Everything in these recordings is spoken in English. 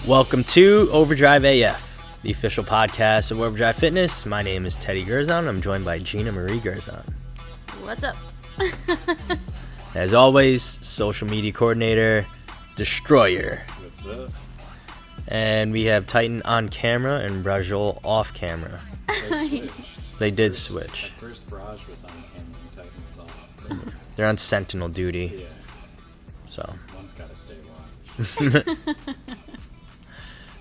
Welcome to Overdrive AF, the official podcast of Overdrive Fitness. My name is Teddy Gerzon. I'm joined by Gina Marie Gerzon. What's up? As always, social media coordinator, Destroyer. What's up? And we have Titan on camera and Brajol off camera. They did switch. At first, Braj was on camera and Titan was off. They're on sentinel duty. Yeah. So One's got to stay watch.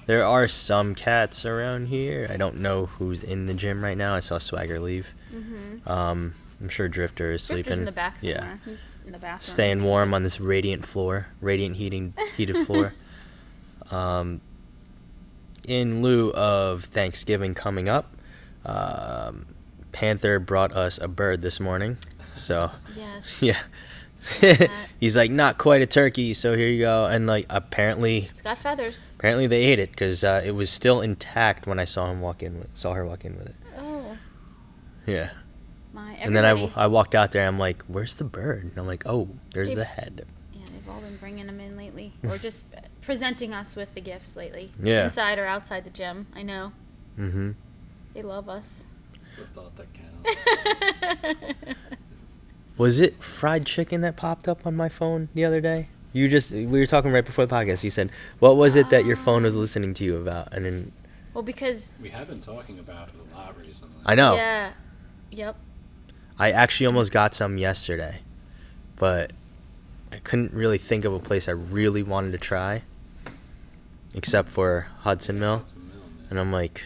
there are some cats around here. I don't know who's in the gym right now. I saw Swagger leave. Mm-hmm. I'm sure Drifter is sleeping. Drifter's in the back somewhere. Yeah. He's in the bathroom. Staying warm on this radiant heated floor. In lieu of Thanksgiving coming up, Panther brought us a bird this morning. So Yes. yeah. He's like, not quite a turkey, so here you go. And like apparently It's got feathers. they ate it because it was still intact when I saw her walk in with it. Oh. Yeah. My. And then everybody- I walked out there. I'm like, where's the bird? And I'm like, oh, there's the head. Yeah, they've all been bringing them in lately, or just presenting us with the gifts lately. Yeah. Inside or outside the gym. I know. Mm-hmm. They love us. It's the thought that counts. Was it fried chicken that popped up on my phone the other day? We were talking right before the podcast. You said, what was it that your phone was listening to you about? And then Well, because. We have been talking about it a lot recently. I know. Yeah. Yep. I actually almost got some yesterday, but I couldn't really think of a place I really wanted to try, except for Hudson Mill. Hudson Mill, man. And I'm like,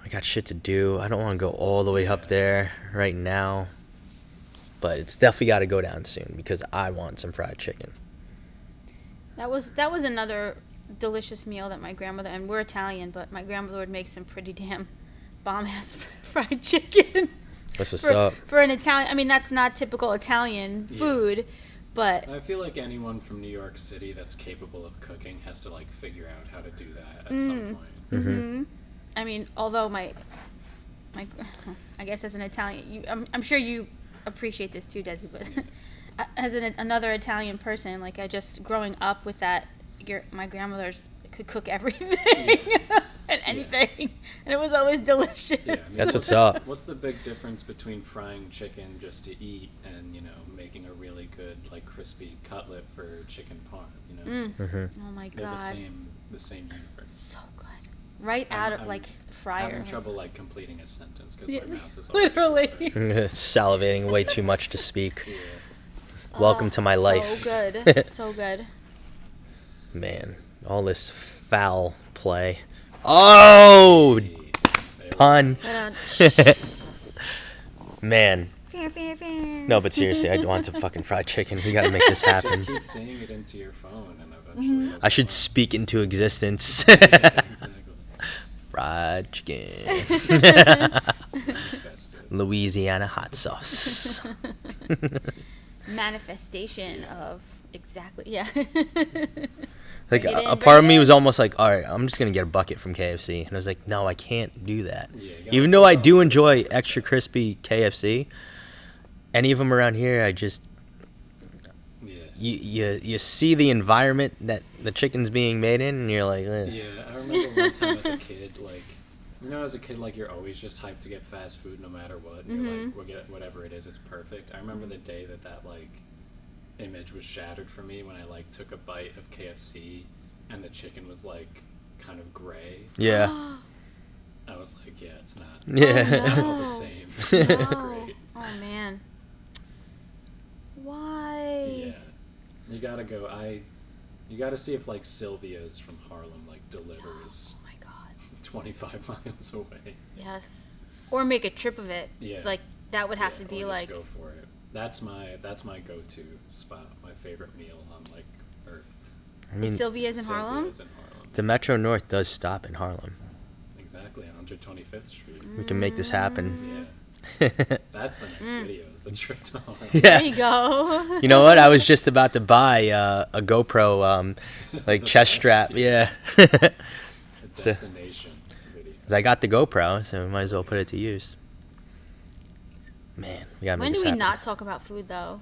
I got shit to do. I don't want to go all the way up there right now. But it's definitely got to go down soon because I want some fried chicken. That was another delicious meal that my grandmother, and we're Italian, but my grandmother would make some pretty damn bomb-ass fried chicken. That's what's up. For an Italian, I mean, that's not typical Italian food, but I feel like anyone from New York City that's capable of cooking has to like figure out how to do that at some point. Mm-hmm. I mean, although my I guess as an Italian, I'm sure you appreciate this too, Desi, but as another Italian person, like I just growing up with that, my grandmother's could cook everything and anything, and it was always delicious. Yeah, I mean, That's what's up. What's the big difference between frying chicken just to eat and, you know, making a really good, like, crispy cutlet for chicken parm, you know? Mm-hmm. Oh my They're god, the same universe. so good. Right out of I'm like the fryer. Having trouble, like, completing a sentence because Yeah, my mouth is already literally. Salivating way too much to speak. Yeah. Welcome to my life. So good, so good. Man, all this foul play. Oh, There we pun. But, Man. fair. No, but seriously, I want some fucking fried chicken. We gotta make this happen. Just keep saying it into your phone and eventually it'll I should come. speak into existence. Exactly. Fried chicken. Manifest it. Louisiana hot sauce. Manifestation of exactly, yeah. Like Bring it in, a part of bring me it was in. almost like, all right, I'm just gonna get a bucket from KFC, and I was like, no, I can't do that. Yeah, you gotta Even though I go do out enjoy first. extra crispy KFC, any of them around here, I just Yeah. you see the environment that the chicken's being made in, and you're like, eh. Yeah, I remember one time as a kid, like, you know, as a kid, like, you're always just hyped to get fast food no matter what. And you're like, we'll get whatever it is, it's perfect. I remember the day that, like, image was shattered for me when I, like, took a bite of KFC and the chicken was, like, kind of gray. Yeah. I was like, yeah, it's not. Yeah. It's not all No. the same. It's not No. great. Oh man. Why? Yeah. You gotta go. You gotta see if, like, Sylvia's from Harlem, like, delivers Oh my god. 25 miles away. Yes. Or make a trip of it. Yeah. Like that would have Yeah, to or be just like. go for it. That's my go-to spot. My favorite meal on, like, earth. I mean, Sylvia's in Harlem. Sylvia's in Harlem. the Metro North does stop in Harlem. Exactly, 125th Street. We can make this happen. Yeah, that's the next video. Is the trip to Harlem. There you Yeah. go. You know what? I was just about to buy a GoPro, like The chest best, strap. yeah. Yeah. A So- destination video. 'Cause I got the GoPro, so we might as well put it to use. Man, we gotta When make do this we happen. not talk about food though?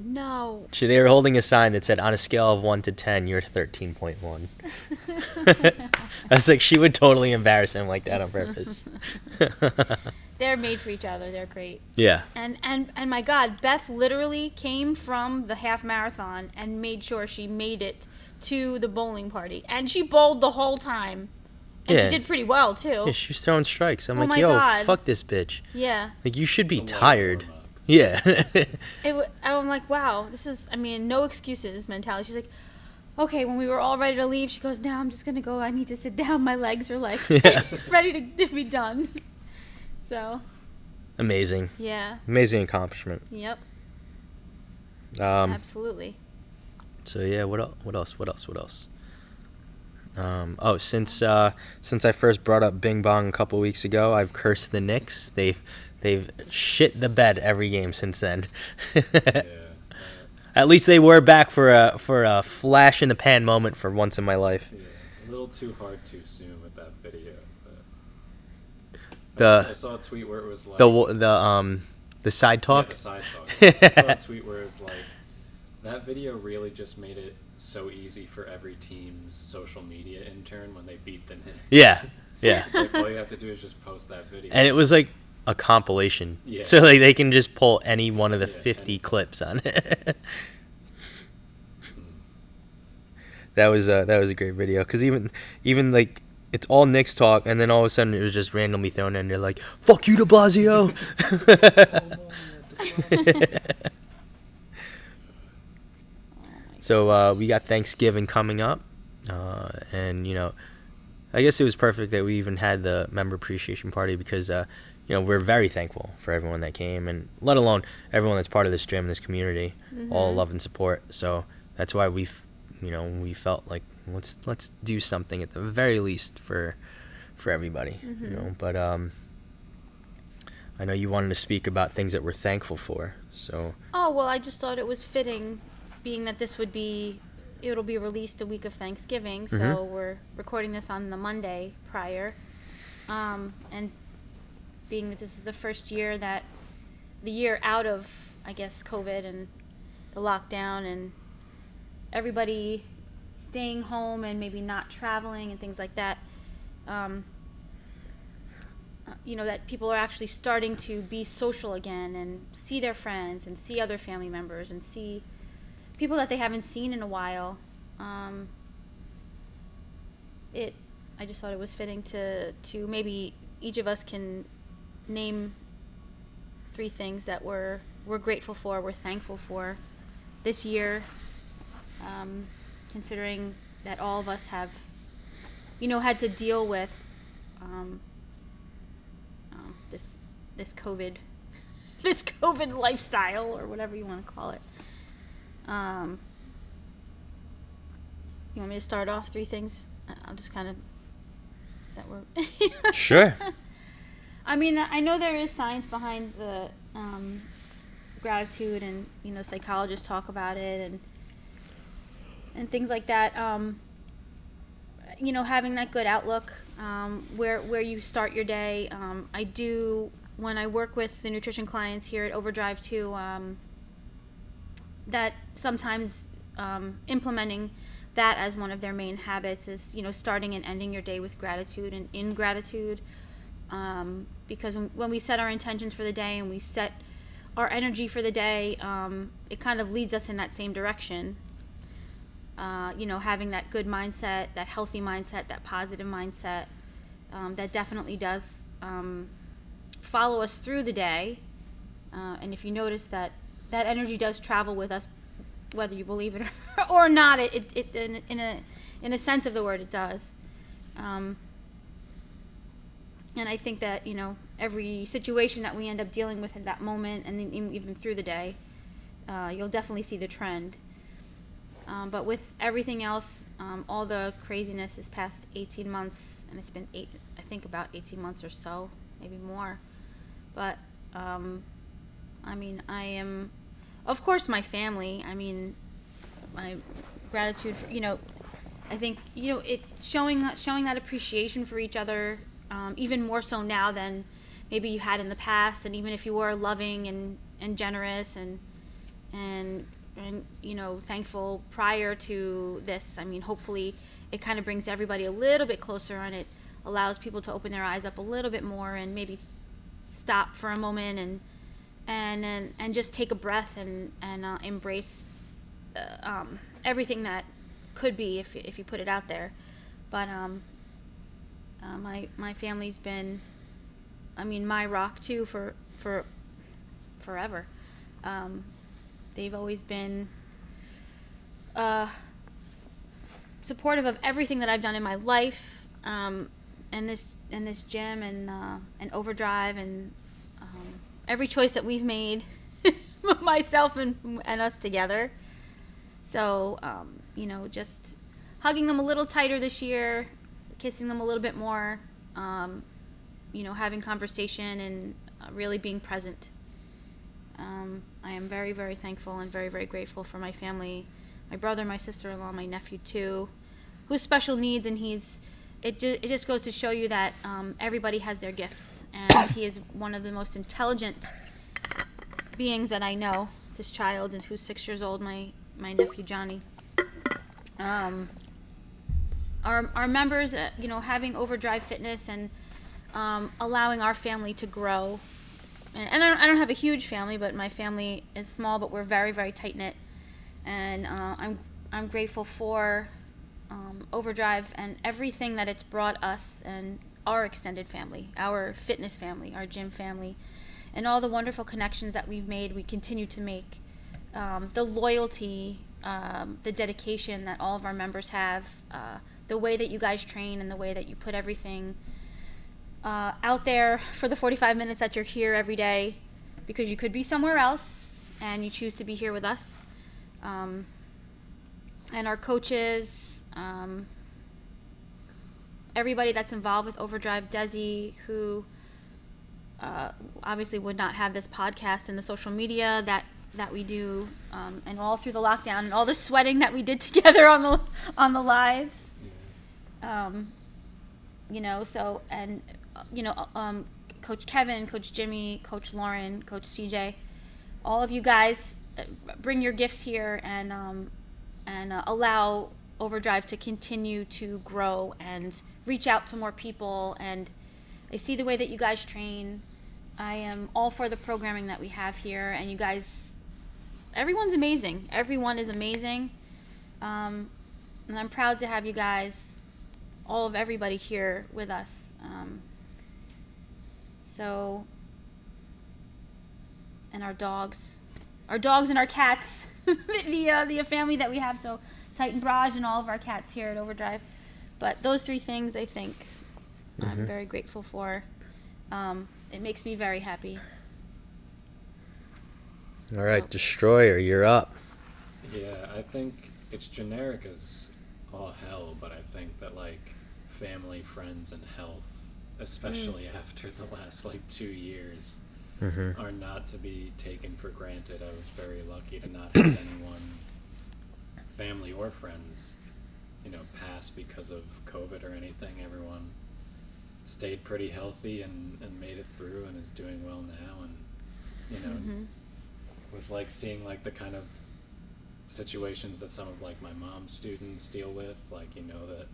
No. They were holding a sign that said, on a scale of 1 to 10, you're 13.1. I was like, she would totally embarrass him like that on purpose. They're made for each other. They're great. Yeah. And my God, Beth literally came from the half marathon and made sure she made it to the bowling party. And she bowled the whole time. And she did pretty well, too. Yeah, she was throwing strikes. I'm Oh like, my yo, God. fuck this bitch. Yeah. Like, you should be It's a light tired. warm-up. Yeah. I'm like, wow, this is, I mean, no excuses mentality. She's like, okay, when we were all ready to leave, she goes, now I'm just going to go. I need to sit down. My legs are like ready to be done. So. Amazing. Yeah. Amazing accomplishment. Yep. Absolutely. Absolutely. So yeah, what else? Since I first brought up Bing Bong a couple weeks ago, I've cursed the Knicks. They've shit the bed every game since then. Yeah. At least they were back for a flash in the pan moment for once in my life. Yeah. A little too hard too soon with that video. But I saw a tweet where it was like the side talk. Yeah, the side talk. I saw a tweet where it's like that video really just made it so easy for every team's social media intern when they beat the Knicks. Yeah. It's like all you have to do is just post that video. And it was like a compilation. Yeah. So like they can just pull any one of the 50 clips on it. That was a great video because even like it's all Knicks talk and then all of a sudden it was just randomly thrown in. They're like, "Fuck you, De Blasio." So we got Thanksgiving coming up, and I guess it was perfect that we even had the member appreciation party because we're very thankful for everyone that came and let alone everyone that's part of this gym, this community, all love and support. So that's why we felt like let's do something at the very least for everybody. But I know you wanted to speak about things that we're thankful for. So Oh, well, I just thought it was fitting, being that it'll be released the week of Thanksgiving, so we're recording this on the Monday prior, and being that this is the first year the year out of, I guess, COVID and the lockdown and everybody staying home and maybe not traveling and things like that, that people are actually starting to be social again and see their friends and see other family members and see people that they haven't seen in a while. I just thought it was fitting to maybe each of us can name 3 things that we're grateful for, we're thankful for this year, considering that all of us have, had to deal with this COVID lifestyle or whatever you want to call it. You want me to start off 3 things? I'll just kind of that we're sure. I mean, I know there is science behind the gratitude, and psychologists talk about it and things like that. Having that good outlook, where you start your day. I do, when I work with the nutrition clients here at Overdrive too, that sometimes implementing that as one of their main habits is, starting and ending your day with gratitude and in gratitude. Because when we set our intentions for the day and we set our energy for the day, it kind of leads us in that same direction. Having that good mindset, that healthy mindset, that positive mindset, that definitely does follow us through the day. And if you notice that energy does travel with us, whether you believe it or not, it in a sense of the word, it does. And I think that, every situation that we end up dealing with at that moment, and then even through the day, you'll definitely see the trend. But with everything else, all the craziness this past 18 months, and it's been about 18 months or so, maybe more. But, I am, of course, my family. My gratitude for, I think, it showing that appreciation for each other, even more so now than maybe you had in the past. And even if you were loving and generous and thankful prior to this. I mean, hopefully it kind of brings everybody a little bit closer, and it allows people to open their eyes up a little bit more and maybe stop for a moment and just take a breath and embrace everything that could be if you put it out there. But my family's been, my rock too for forever. They've always been supportive of everything that I've done in my life, and this gym and Overdrive and every choice that we've made, myself and us together. So just hugging them a little tighter this year, kissing them a little bit more, having conversation and really being present. I am very, very thankful and very, very grateful for my family, my brother, my sister-in-law, my nephew too, who's special needs, and it just goes to show you that everybody has their gifts, and he is one of the most intelligent beings that I know, this child, and who's 6 years old, my nephew Johnny. Our members, having Overdrive Fitness and allowing our family to grow. And I don't have a huge family, but my family is small, but we're very, very tight-knit. And I'm grateful for Overdrive and everything that it's brought us and our extended family, our fitness family, our gym family, and all the wonderful connections that we've made, we continue to make. The loyalty, the dedication that all of our members have, the way that you guys train and the way that you put everything out there for the 45 minutes that you're here every day, because you could be somewhere else and you choose to be here with us. And our coaches, everybody that's involved with Overdrive, Desi, who obviously would not have this podcast and the social media that we do, and all through the lockdown and all the sweating that we did together on the lives. Coach Kevin, Coach Jimmy, Coach Lauren, Coach CJ, all of you guys bring your gifts here and allow Overdrive to continue to grow and reach out to more people. And I see the way that you guys train. I am all for the programming that we have here, and you guys, everyone's amazing. Everyone is amazing. And I'm proud to have you guys, all of everybody here with us. And our dogs and our cats, the family that we have, so Titan Braj and all of our cats here at Overdrive. But those three things, I think, I'm very grateful for. It makes me very happy. All right, Destroyer, you're up. Yeah, I think it's generic as all hell, but I think that, family, friends, and health, especially after the last, 2 years, are not to be taken for granted. I was very lucky to not have anyone, family or friends, pass because of COVID or anything. Everyone stayed pretty healthy and made it through and is doing well now. And, with, seeing, the kind of situations that some of, my mom's students deal with, that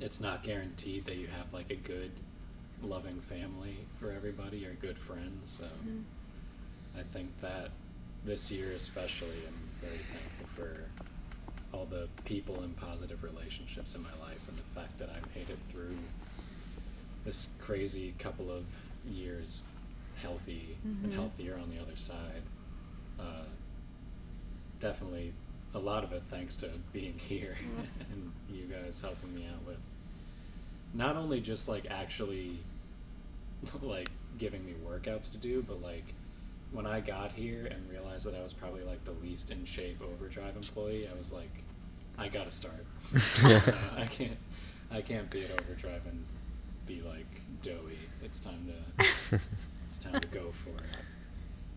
it's not guaranteed that you have, a good, loving family for everybody or good friends. So I think that this year especially, I'm very thankful for all the people and positive relationships in my life, and the fact that I made it through this crazy couple of years healthy and healthier on the other side. Definitely a lot of it thanks to being here and you guys helping me out with not only just actually giving me workouts to do, but when I got here and realized that I was probably the least in shape Overdrive employee, I was I gotta start. I can't be at Overdrive and be doughy. It's time to go for it.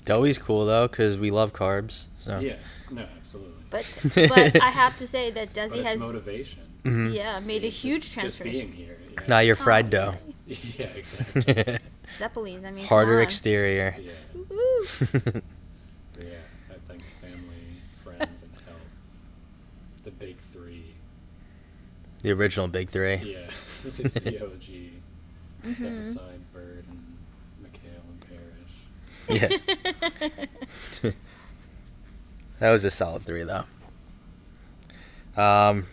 Doughy's cool though, because we love carbs. So. Yeah, no, absolutely. But I have to say that Desi has motivation. Made a huge transformation. Just being here. Yeah. Now you're fried dough. Yeah, exactly. Zeppelis, harder exterior. Yeah. Woo. Yeah, I think family, friends, and the big three. The original big three. Yeah, the OG. Step aside, Bird and McHale and Parrish. Yeah. That was a solid 3, though. All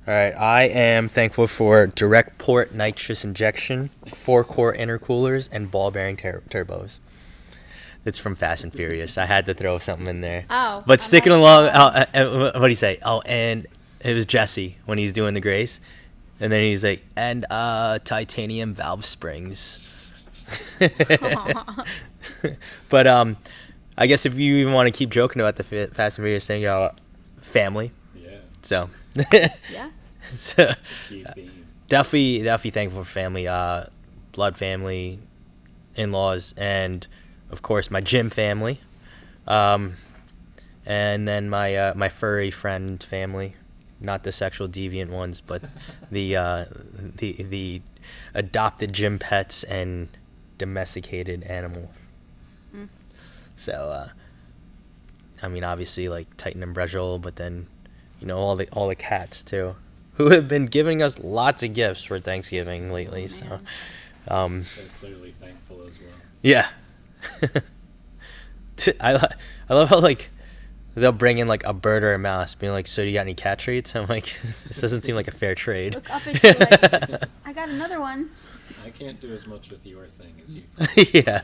right, I am thankful for direct port nitrous injection, 4-core intercoolers, and ball bearing turbos. It's from Fast and Furious. I had to throw something in there. Oh. But sticking along, what do you say? Oh, and it was Jesse when he's doing the grace. And then he's like, and titanium valve springs. But I guess if you even want to keep joking about the Fast and Furious thing, family. Yeah. So. Yeah. So Key theme. definitely thankful for family, blood family, in-laws, and of course my gym family, and then my furry friend family, not the sexual deviant ones, but the adopted gym pets and domesticated animal. So I mean, obviously like Titan and Brejol, but then all the cats too, who have been giving us lots of gifts for Thanksgiving lately. So They're clearly thankful as well. yeah. I love how like they'll bring in like a bird or a mouse, being like, "So do you got any cat treats?" I'm like, this doesn't seem like a fair trade. Look up at you like, I got another one. I can't do as much with your thing as you. Yeah.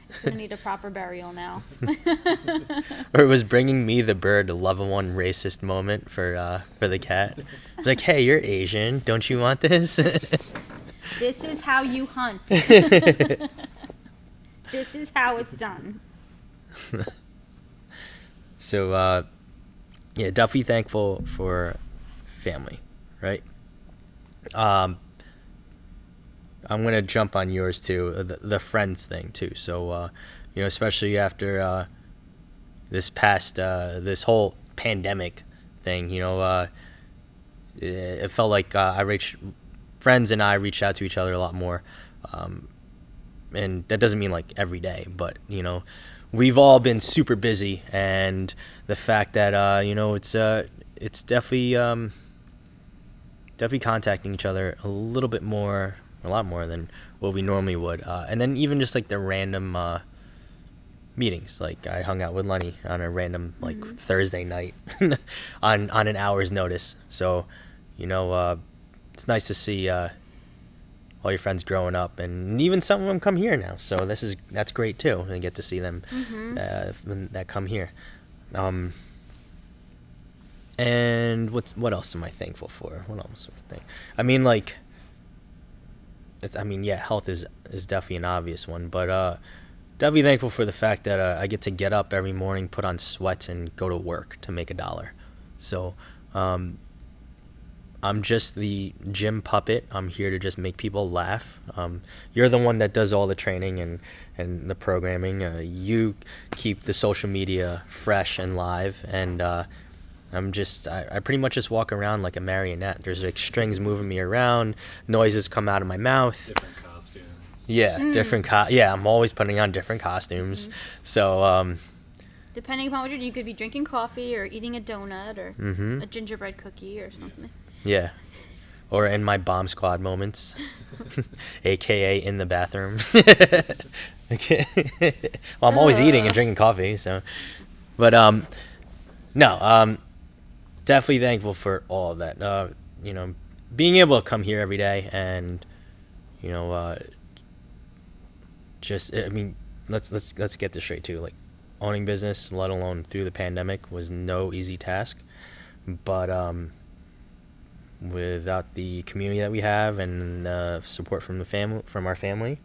It's gonna need a proper burial now. Or it was bringing me the bird a level 1 racist moment for the cat. It's like, "Hey, you're Asian. Don't you want this?" This is how you hunt. This is how it's done. So, yeah, definitely thankful for family, right? I'm gonna jump on yours too, the friends thing too. So, especially after this this whole pandemic thing, it felt like friends and I reached out to each other a lot more, and that doesn't mean like every day, but we've all been super busy, and the fact that it's definitely contacting each other a lot more than what we normally would, and then even just like the random meetings. Like I hung out with Lenny on a random like Thursday night on an hour's notice. So it's nice to see all your friends growing up, and even some of them come here now. So that's great too, and get to see them that come here. And what else am I thankful for? What else am I thankful? I mean, like, yeah, health is definitely an obvious one, but definitely thankful for the fact that I get to get up every morning, put on sweats, and go to work to make $1. So I'm just the gym puppet. I'm here to just make people laugh. You're the one that does all the training and the programming. You keep the social media fresh and live, and I pretty much just walk around like a marionette. There's like strings moving me around, noises come out of my mouth. Different costumes. Yeah, different I'm always putting on different costumes. So Depending upon what you do, you could be drinking coffee or eating a donut or a gingerbread cookie or something. yeah. Or in my bomb squad moments, aka in the bathroom. Okay. Well, I'm always eating and drinking coffee, so. But no, definitely thankful for all of that. Being able to come here every day and let's get this straight too. Like, owning business, let alone through the pandemic, was no easy task. But without the community that we have and support from our family,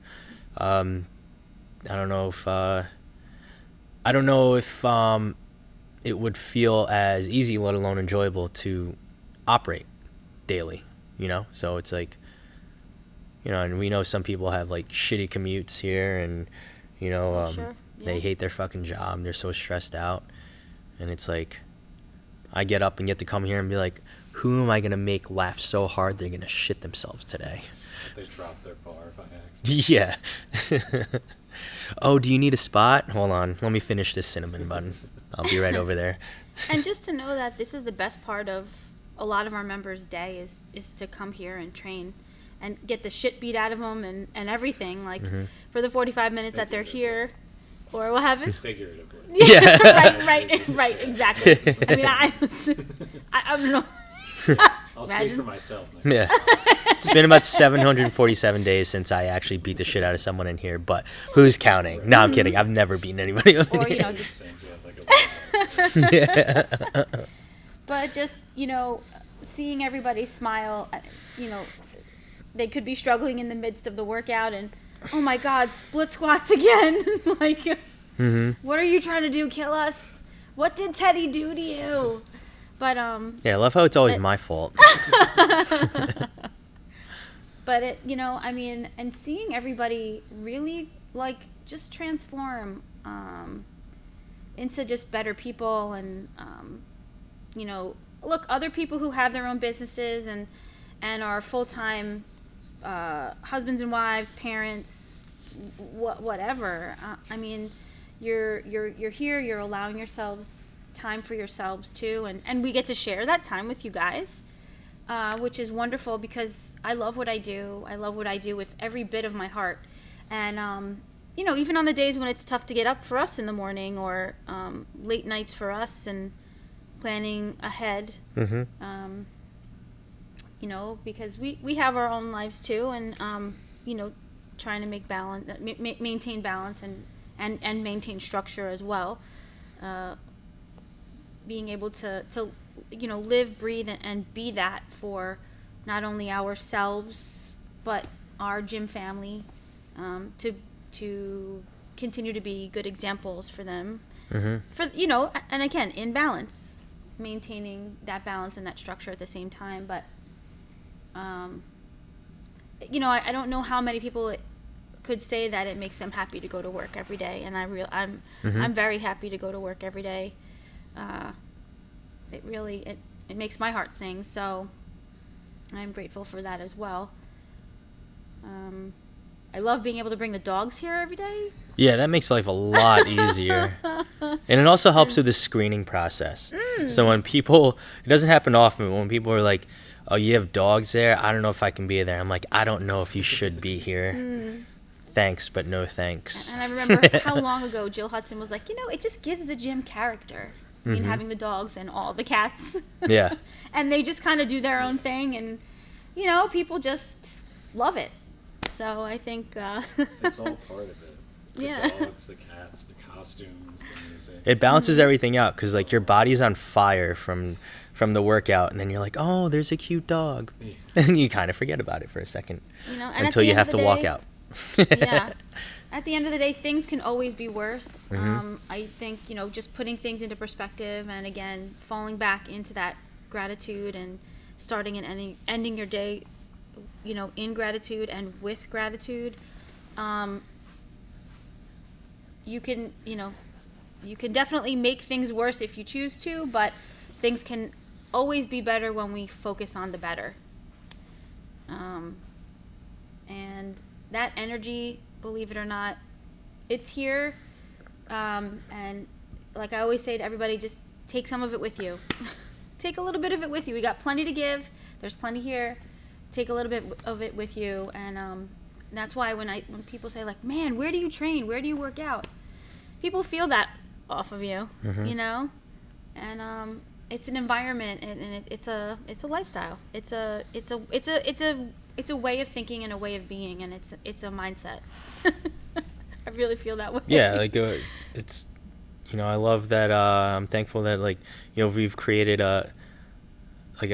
I don't know if it would feel as easy, let alone enjoyable, to operate daily. So it's like, and we know some people have like shitty commutes here, and Sure. they Yeah. hate their fucking job. They're so stressed out, and it's like, I get up and get to come here and be like, who am I gonna make laugh so hard they're gonna shit themselves today? They dropped their bar by accident. Yeah. Oh, do you need a spot? Hold on. Let me finish this cinnamon bun. I'll be right over there. And just to know that this is the best part of a lot of our members' day is to come here and train and get the shit beat out of them and everything. Like, for the 45 minutes that they're here, or what have you. Figuratively. Yeah. right, exactly. I mean, I don't know. I'll speak for myself. Yeah. It's been about 747 days since I actually beat the shit out of someone in here, but who's counting? No, I'm kidding. I've never beaten anybody in Or, here. just Yeah. But just, seeing everybody smile, they could be struggling in the midst of the workout and, oh my God, split squats again. Like, what are you trying to do? Kill us? What did Teddy do to you? But, Yeah, I love how it's always my fault. But and seeing everybody really, like, just transform, into just better people and, look, other people who have their own businesses and are full-time husbands and wives, parents, whatever. You're here. You're allowing yourselves time for yourselves too, and we get to share that time with you guys, which is wonderful because I love what I do. I love what I do with every bit of my heart, and even on the days when it's tough to get up for us in the morning or late nights for us and planning ahead. Because we have our own lives too, and trying to make balance, maintain balance and maintain structure as well. Being able to live, breathe, and be that for not only ourselves but our gym family, to continue to be good examples for them. For and again, in balance, maintaining that balance and that structure at the same time. But I don't know how many people could say that it makes them happy to go to work every day, and I'm very happy to go to work every day. It really makes my heart sing, so I'm grateful for that as well. I love being able to bring the dogs here every day. Yeah, that makes life a lot easier. And it also helps with the screening process. So when people, it doesn't happen often, but when people are like, oh, you have dogs there? I don't know if I can be there. I'm like, I don't know if you should be here. Thanks, but no thanks. And I remember how long ago Jill Hudson was like, it just gives the gym character. I mean, having the dogs and all the cats. Yeah. And they just kind of do their own thing, and, people just love it. So I think... it's all part of it. The Yeah. dogs, the cats, the costumes, the music. It balances everything out because, like, your body's on fire from the workout, and then you're like, oh, there's a cute dog. Yeah. And you kind of forget about it for a second and until you have to walk out. Yeah. At the end of the day, things can always be worse. I think, just putting things into perspective and, again, falling back into that gratitude and starting and ending your day, in gratitude and with gratitude. You can definitely make things worse if you choose to, but things can always be better when we focus on the better. And that energy, believe it or not, it's here. And like I always say to everybody, just take some of it with you. Take a little bit of it with you. We got plenty to give. There's plenty here. Take a little bit of it with you. And that's why when people say, like, man, where do you train? Where do you work out? People feel that off of you, And it's an environment, and it's a lifestyle. It's a way of thinking and a way of being, and it's a mindset. I really feel that way. Yeah, like it's, I love that. I'm thankful that, like, we've created a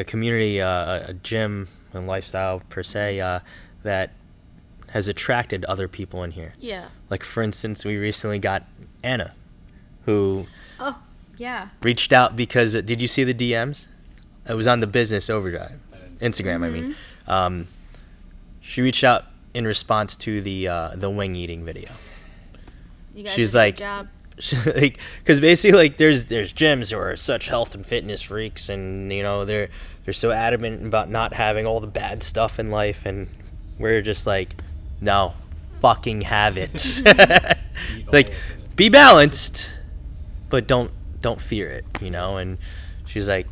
community, a gym and lifestyle per se, that has attracted other people in here. Yeah. Like, for instance, we recently got Anna, who yeah, reached out because did you see the DMs? It was on the Business Overdrive Instagram. I mean, she reached out in response to the wing eating video. You guys She's did a like, good job. like, because basically, like, there's gyms who are such health and fitness freaks, and they're so adamant about not having all the bad stuff in life, and we're just like, no, fucking have it. Eat all Like, of it. be balanced, but don't fear it, you know. And she's like,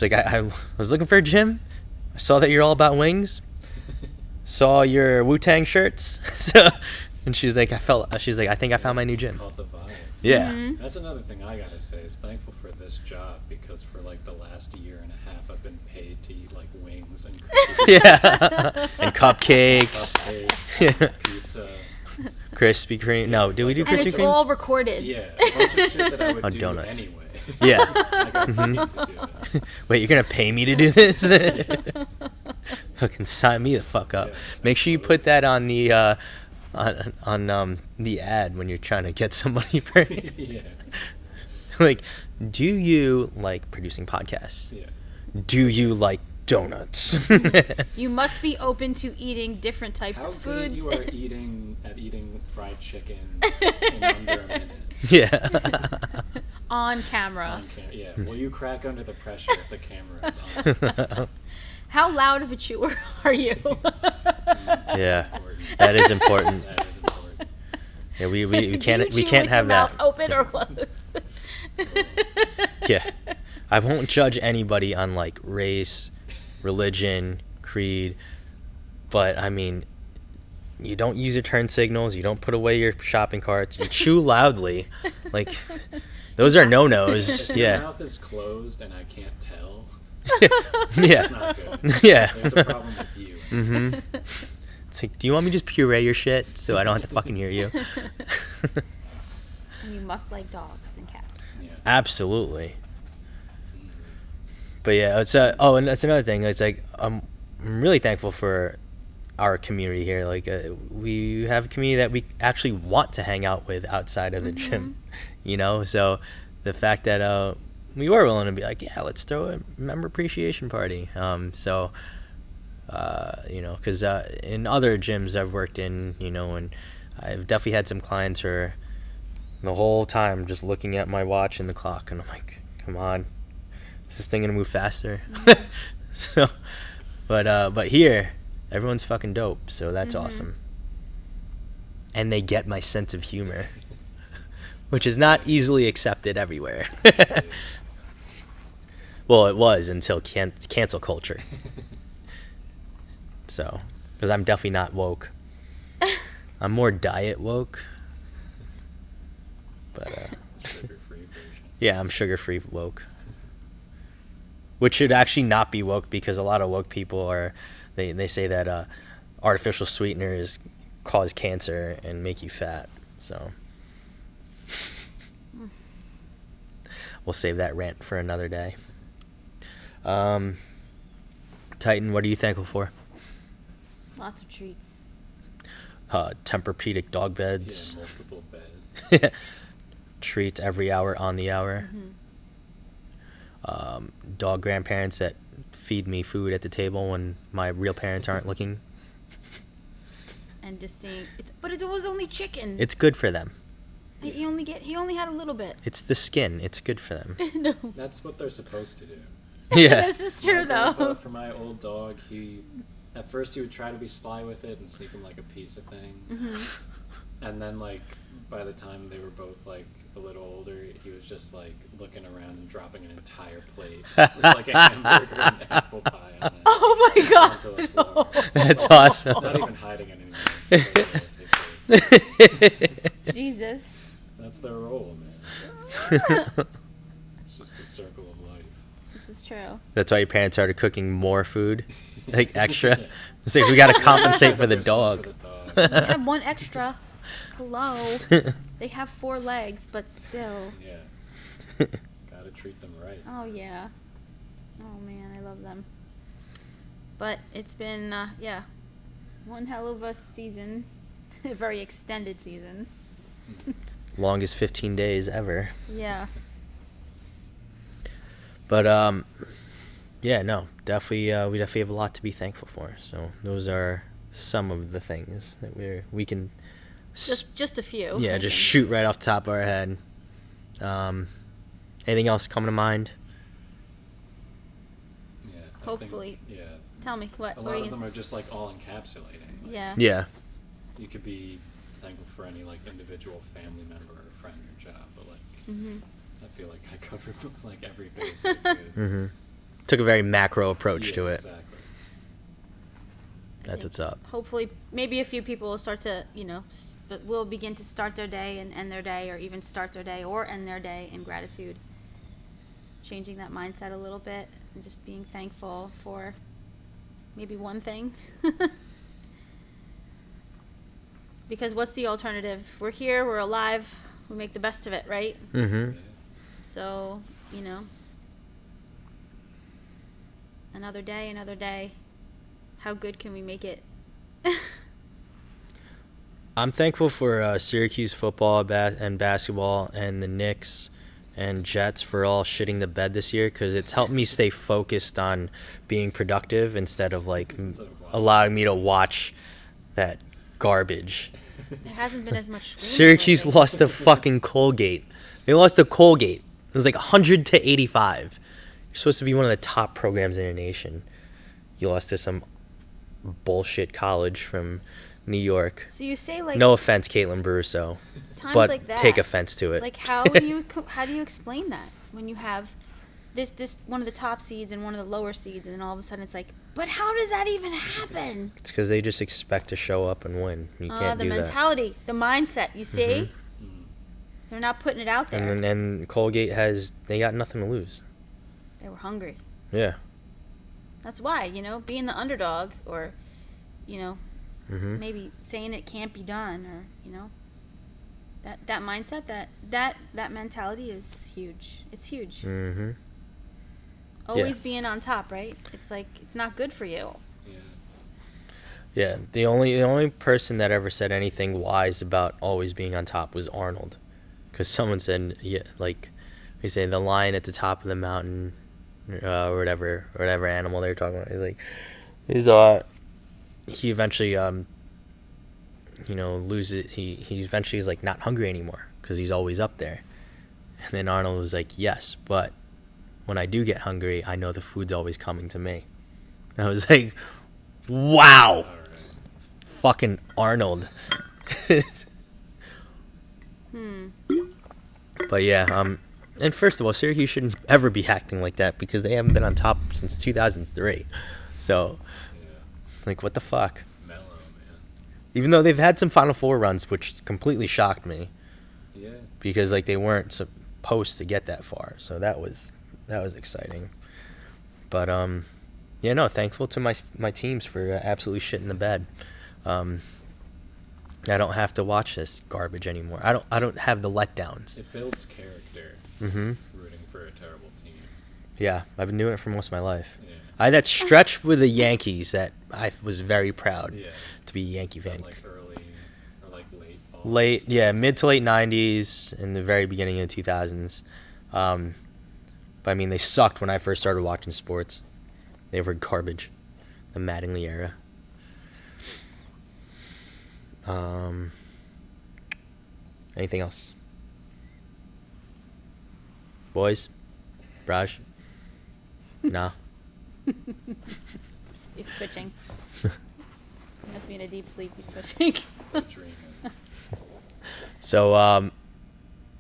I was looking for a gym. I saw that you're all about wings. Saw your Wu-Tang shirts. So, and she's like, I think I found my new gym. Caught the vibe. Yeah. Mhm. That's another thing I gotta say is thankful for this job because for like the last year and a half I've been paid to eat like wings and cookies, Yeah. And cupcakes. cupcakes, pizza. Krispy Kreme. No, did we do And Krispy it's Kremes? all recorded. Yeah, a bunch of shit that I would Oh, do donuts. anyway. Yeah. I got paid to do it. Wait, you're gonna pay me to do this? Fucking sign me the fuck up. Yeah, Make sure you put that on the on the ad when you're trying to get somebody for Yeah, like, do you like producing podcasts? yeah. Do you like donuts? You must be open to eating different types How of good foods. you are eating fried chicken in under a minute. Yeah. On camera. On yeah, will you crack under the pressure if the camera is on? How loud of a chewer are you? Yeah. Important. That is important. That is important. Yeah, we Do you can't chew have with your that. mouth open or closed? Yeah. I won't judge anybody on like race, religion, creed, but I mean, you don't use your turn signals, you don't put away your shopping carts, you chew loudly. Like, those are no-nos. If your Yeah. mouth is closed and I can't tell, it's Yeah. not good. Yeah. There's a problem with you. Mhm. It's like, do you want me to just puree your shit so I don't have to fucking hear you? And you must like dogs and cats. Yeah. Absolutely. But yeah, it's and that's another thing. It's like I'm really thankful for our community here. Like we have a community that we actually want to hang out with outside of the gym, you know. So the fact that we were willing to be like, yeah, let's throw a member appreciation party. So you know, because in other gyms I've worked in, you know, and I've definitely had some clients who are the whole time just looking at my watch and the clock, and I'm like, come on. Is this thing gonna move faster? So, but here, everyone's fucking dope, so that's awesome. And they get my sense of humor, which is not easily accepted everywhere. Well, it was until cancel culture. So, because I'm definitely not woke. I'm more diet woke. But Sugar-free version. yeah, I'm sugar-free woke. Which should actually not be woke, because a lot of woke people are, they say that artificial sweeteners cause cancer and make you fat. So we'll save that rant for another day. Titan, what are you thankful for? Lots of treats. Tempur-Pedic dog Yeah, beds. multiple beds. Treats every hour on the hour. Dog grandparents that feed me food at the table when my real parents aren't looking. And just seeing, but it was only chicken. It's good for them. He only had a little bit. It's the skin. It's good for them. No. That's what they're supposed to do. Yeah. This is true My grandpa, though. for my old dog, at first he would try to be sly with it and sneak him like a piece of things. And then like by the time they were both like a little older, he was just like looking around and dropping an entire plate with like a hamburger and apple pie on it. Oh my god. Onto the floor. That's awesome. Not even hiding it anymore. Just letting it take place. Jesus. That's their role, man. It's just the circle of life. This is true. That's why your parents started cooking more food, like extra. It's like, we got to compensate for the There's one dog. for the dog. I have one extra. Hello. They have 4 legs, but still. Yeah. Gotta treat them right. Oh yeah. Oh man, I love them. But it's been one hell of a season, a very extended season. Longest 15 days ever. Yeah. But yeah, no, definitely we definitely have a lot to be thankful for. So those are some of the things that we can Just a few. yeah, I just think. shoot right off the top of our head. Anything else coming to mind? Yeah. I Hopefully. Think, yeah. Tell me what. A what are lot you of them gonna are just like all encapsulating. say? Yeah. Yeah. you could be thankful for any like individual family member or friend or job, but like I feel like I covered like every base I could. Took a very macro approach to it. Exactly. That's what's up. Hopefully, maybe a few people will start to, will begin to start their day and end their day, or even start their day or end their day in gratitude. Changing that mindset a little bit and just being thankful for maybe one thing. Because what's the alternative? We're here, we're alive, we make the best of it, right? So, another day. How good can we make it? I'm thankful for Syracuse football and basketball and the Knicks and Jets for all shitting the bed this year, because it's helped me stay focused on being productive instead of like allowing me to watch that garbage. There hasn't been as much screaming Syracuse lately. lost to fucking Colgate. They lost to Colgate. It was like 100 to 85. You're supposed to be one of the top programs in the nation. You lost to some bullshit college from New York. So you say like No offense, Caitlin Brusso, times but like that. take offense to it. Like how do you explain that when you have this one of the top seeds and one of the lower seeds, and then all of a sudden it's like, but how does that even happen? It's because they just expect to show up and win. You can't The do that. mentality, the mindset. You see, they're not putting it out there. And Colgate they got nothing to lose. They were hungry. Yeah. That's why, being the underdog, or, maybe saying it can't be done, or, that mindset, that mentality is huge. It's huge. Always being on top, right? It's like, it's not good for you. Yeah. The only person that ever said anything wise about always being on top was Arnold, because someone said, they say the lion at the top of the mountain. Or whatever animal they were talking about. He eventually loses. He eventually is like not hungry anymore because he's always up there. And then Arnold was like, yes, but when I do get hungry, I know the food's always coming to me. And I was like, wow, fucking Arnold. But yeah, and first of all, Syracuse shouldn't ever be acting like that because they haven't been on top since 2003. So, like, what the fuck? Mellow, man. Even though they've had some Final Four runs, which completely shocked me. Yeah. Because, like, they weren't supposed to get that far. So that was exciting. But, thankful to my teams for absolutely shitting the bed. I don't have to watch this garbage anymore. I don't have the letdowns. It builds character. Rooting for a terrible team. Yeah, I've been doing it for most of my life. Yeah. I had that stretch with the Yankees that I was very proud to be a Yankee fan. Like early or like late balls. Mid to late 90s and the very beginning of the 2000s. But I mean, they sucked when I first started watching sports. They were garbage. The Mattingly era. Anything else? Boys? Raj? No? He's twitching. He must be in a deep sleep. He's twitching. Dreaming. So,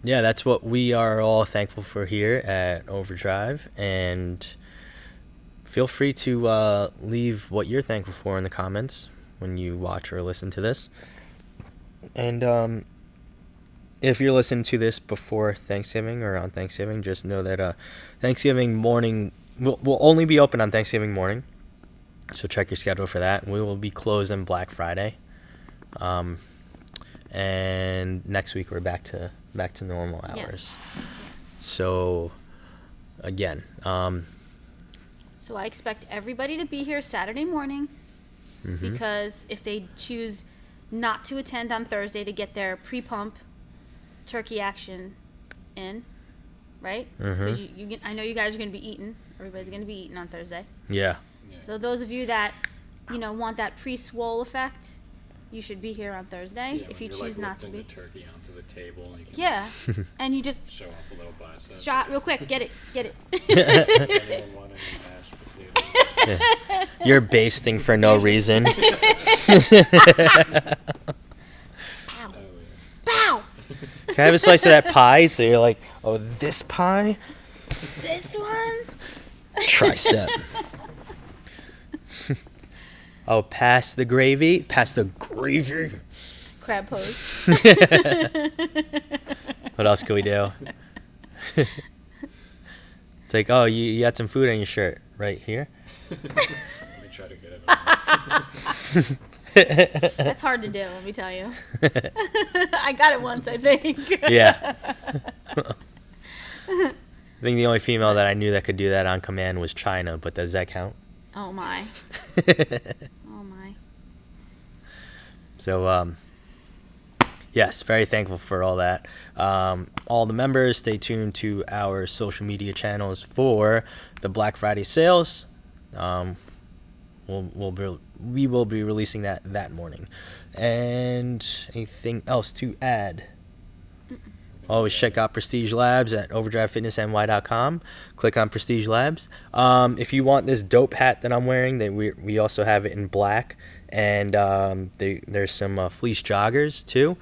that's what we are all thankful for here at Overdrive. And feel free to leave what you're thankful for in the comments when you watch or listen to this. And if you're listening to this before Thanksgiving or on Thanksgiving, just know that Thanksgiving morning will only be open on Thanksgiving morning. So check your schedule for that. We will be closed on Black Friday. And next week we're back to normal hours. Yes. So again, So I expect everybody to be here Saturday morning, because if they choose not to attend on Thursday to get their pre-pump turkey action in, right? Because I know you guys are going to be eating. Everybody's going to be eating on Thursday. yeah. So those of you that, want that pre-swole effect, you should be here on Thursday. Yeah, if you when choose you're, not to lifting be. the turkey onto the table, and you can Yeah, and you just show off a little bicep. shot real quick. Get it. Anyone want any mashed potatoes? You're basting for no reason. Can I have a slice of that pie? So you're like, oh, this pie? This one? Tricep. Oh, pass the gravy. Pass the gravy. Crab pose. What else could we do? It's like, oh, you had some food on your shirt right here. Let me try to get it on. That's hard to do, let me tell you. I got it once, I think. Yeah. I think the only female that I knew that could do that on command was China, but does that count? Oh my. Oh my. So, yes, very thankful for all that. All the members, stay tuned to our social media channels for the Black Friday sales. We will be releasing that morning. And anything else to add? Always check out Prestige Labs at overdrivefitnessny.com. Click on Prestige Labs. If you want this dope hat that I'm wearing, we also have it in black. And there's some fleece joggers too.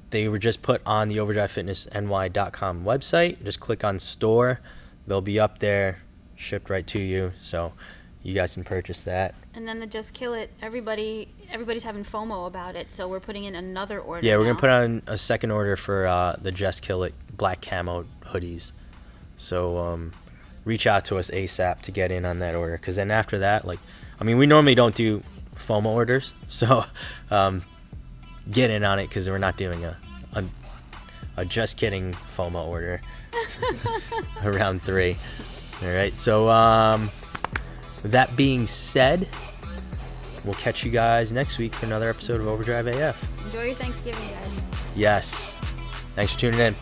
They were just put on the overdrivefitnessny.com website. Just click on store. They'll be up there, shipped right to you. So you guys can purchase that. And then the Just Kill It, everybody's having FOMO about it, so we're putting in another order. Yeah, we're now. going to put on a second order for the Just Kill It black camo hoodies. So reach out to us ASAP to get in on that order. Because then after that, we normally don't do FOMO orders. So get in on it because we're not doing a Just Kidding FOMO order around 3. All right, so with that being said, we'll catch you guys next week for another episode of Overdrive AF. Enjoy your Thanksgiving, guys. Yes. Thanks for tuning in.